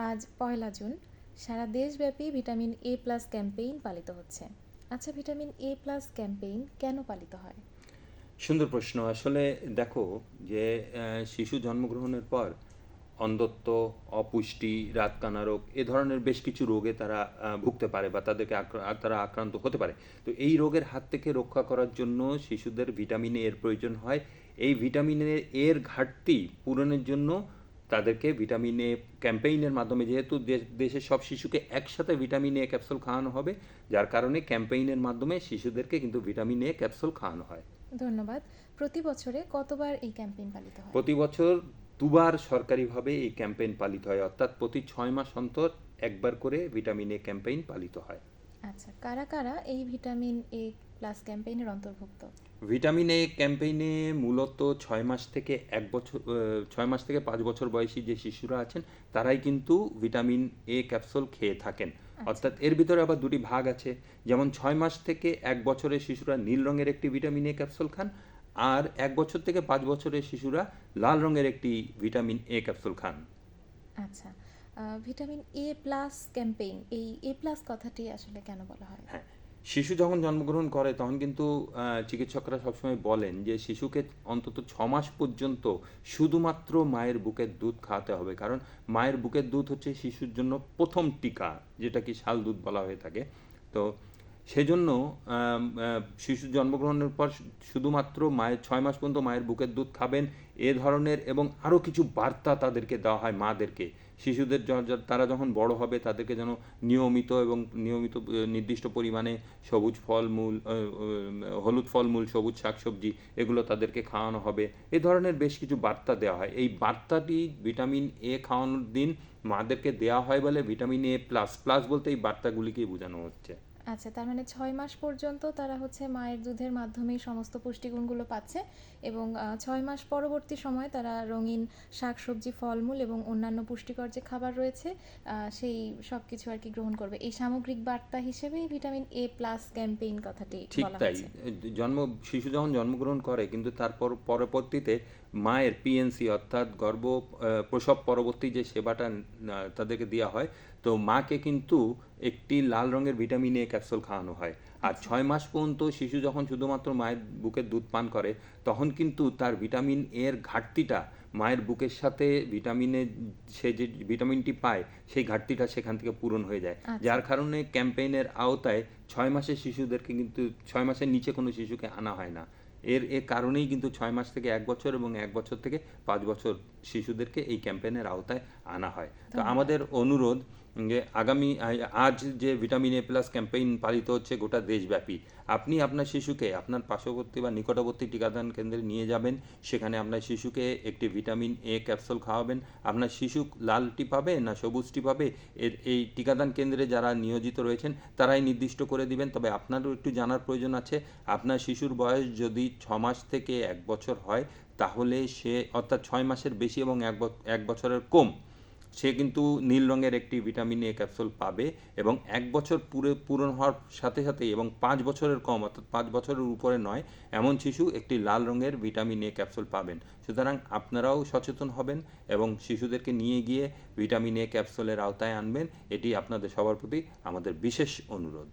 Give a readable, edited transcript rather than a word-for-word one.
আজ ১লা জুন। সারা দেশব্যাপী ভিটামিন এ প্লাস ক্যাম্পেইন পালিত হচ্ছে। আচ্ছা, ভিটামিন এ প্লাস ক্যাম্পেইন কেন পালিত হয়? সুন্দর প্রশ্ন। আসলে দেখো যে শিশু জন্মগ্রহণের পর অন্ধত্ব, অপুষ্টি, রাতকানা রোগ এ ধরনের বেশ কিছু রোগে তারা ভুগতে পারে বা তারা আক্রান্ত হতে পারে। তো এই রোগের হাত থেকে রক্ষা করার জন্য শিশুদের ভিটামিন এর প্রয়োজন হয়। এই ভিটামিন এর ঘাটতি পূরণের জন্য তাদেরকে ভিটামিন এ ক্যাম্পেইনের মাধ্যমে, যেহেতু দেশের সব শিশুকে একসাথে ভিটামিন এ ক্যাপসুল খাওয়ানো হবে, যার কারণে ক্যাম্পেইনের মাধ্যমে শিশুদেরকে কিন্তু ভিটামিন এ ক্যাপসুল খাওয়ানো হয়। ধন্যবাদ। প্রতি বছরে কতবার এই ক্যাম্পেইন পালিত হয়? প্রতি বছর দুবার সরকারিভাবে এই ক্যাম্পেইন পালিত হয়, অর্থাৎ প্রতি 6 মাস অন্তর একবার করে ভিটামিন এ ক্যাম্পেইন পালিত হয়। আচ্ছা, কারা কারা এই ভিটামিন এ প্লাস ক্যাম্পেইনের অন্তর্ভুক্ত? ভিটামিন এ ক্যাম্পেইনে মূলত 6 মাস থেকে 1 বছর, 6 মাস থেকে 5 বছর বয়সী যে শিশুরা আছেন তারাই কিন্তু ভিটামিন এ ক্যাপসুল খেয়ে থাকেন। আচ্ছা। অর্থাৎ এর ভিতরে আবার দুটি ভাগ আছে। যেমন 6 মাস থেকে 1 বছরের শিশুরা নীল রঙের একটি ভিটামিন এ ক্যাপসুল খান, আর 1 বছর থেকে 5 বছরের শিশুরা লাল রঙের একটি ভিটামিন এ ক্যাপসুল খান। আচ্ছা, ভিটামিন এ প্লাস ক্যাম্পেইন, এই এ প্লাস কথাটি আসলে কেন বলা হয়? হ্যাঁ, শিশু যখন জন্মগ্রহণ করে তখন কিন্তু চিকিৎসকরা সবসময় বলেন যে শিশুকে অন্তত 6 মাস পর্যন্ত শুধুমাত্র মায়ের বুকের দুধ খাওয়াতে হবে, কারণ মায়ের বুকের দুধ হচ্ছে শিশুর জন্য প্রথম টিকা, যেটা কি শাল দুধ বলা হয়ে থাকে। তো সেজন্য শিশু জন্মগ্রহণের পর শুধুমাত্র মায়ের 6 মাস পর্যন্ত মায়ের বুকের দুধ খাবেন, এ ধরনের এবং আরও কিছু বার্তা তাদেরকে দেওয়া হয় মাদেরকে। শিশুদের তারা যখন বড় হবে তাদেরকে যেন নিয়মিত নির্দিষ্ট পরিমাণে সবুজ ফলমূল, হলুদ ফলমূল, সবুজ শাকসবজি এগুলো তাদেরকে খাওয়ানো হবে। এ ধরনের বেশ কিছু বার্তা দেওয়া হয়। এই বার্তাটি ভিটামিন এ খাওয়ানোর দিন মাদেরকে দেওয়া হয় বলে ভিটামিন এ প্লাস প্লাস বলতে এই বার্তাগুলিকেই বোঝানো হচ্ছে। আচ্ছা, তার মানে 6 মাস পর্যন্ত তারা হচ্ছে মায়ের দুধের মাধ্যমেই সমস্ত পুষ্টিগুণগুলো পাচ্ছে এবং 6 মাস পরবর্তী সময়ে তারা রঙিন শাকসবজি, ফলমূল এবং অন্যান্য পুষ্টিকর যে খাবার রয়েছে সেই সব কিছু আর কি গ্রহণ করবে। এই সামগ্রিক বার্তা হিসেবেই ভিটামিন এ প্লাস ক্যাম্পেইন কথাটি ঠিক বলা তাই। হচ্ছে। শিশু যখন জন্মগ্রহণ করে কিন্তু তারপর পরবর্তীতে মায়ের পিএনসি অর্থাৎ প্রসব পরবর্তী যে সেবাটা তাদেরকে দেওয়া হয়, তো মাকে কিন্তু একটি লাল রঙের ভিটামিন এ ক্যাপসুল খাওয়ানো হয়। আর আচ্ছা। 6 মাস পর্যন্ত শিশু যখন শুধুমাত্র মায়ের বুকের দুধ পান করে তখন কিন্তু তার ভিটামিন এর ঘাটতিটা মায়ের বুকের সাথে সে যে ভিটামিনটি পায় সেই ঘাটতিটা সেখান থেকে পূরণ হয়ে যায়, আচ্ছা। যার কারণে ক্যাম্পেইনের আওতায় 6 মাসের শিশুদেরকে কিন্তু 6 মাসের নিচে কোনো শিশুকে আনা হয় না। এ কারণেই কিন্তু 6 মাস থেকে 1 বছর এবং 1 বছর থেকে 5 বছর শিশুদেরকে এই ক্যাম্পেইনের আওতায় আনা হয়। তো ধন্যবাদ। আমাদের অনুরোধ যে আজ যে ভিটামিন এ প্লাস ক্যাম্পেইন পালিত হচ্ছে গোটা দেশব্যাপী, আপনি আপনার শিশুকে আপনার পার্শ্ববর্তী বা নিকটবর্তী টিকাদান কেন্দ্রে নিয়ে যাবেন। সেখানে আপনার শিশুকে একটি ভিটামিন এ ক্যাপসুল খাওয়াবেন। আপনার শিশু লালটি পাবে না সবুজটি পাবে, এই টিকাদান কেন্দ্রে যারা নিয়োজিত রয়েছেন তারাই নির্দিষ্ট করে দিবেন। তবে আপনারও একটু জানার প্রয়োজন আছে, আপনার শিশুর বয়স যদি 6 মাস থেকে 1 বছর হয় তাহলে সে, অর্থাৎ 6 মাসের বেশি এবং 1 বছরের কম, সে কিন্তু নীল রঙের একটি ভিটামিন এ ক্যাপসুল পাবে। এবং 1 বছর পূরণ হওয়ার সাথে সাথেই এবং 5 বছরের কম অর্থাৎ 5 বছরের উপরে নয় এমন শিশু একটি লাল রঙের ভিটামিন এ ক্যাপসুল পাবেন। সুতরাং আপনারাও সচেতন হবেন এবং শিশুদেরকে নিয়ে গিয়ে ভিটামিন এ ক্যাপসুলের আওতায় আনবেন, এটি আপনাদের সবার প্রতি আমাদের বিশেষ অনুরোধ।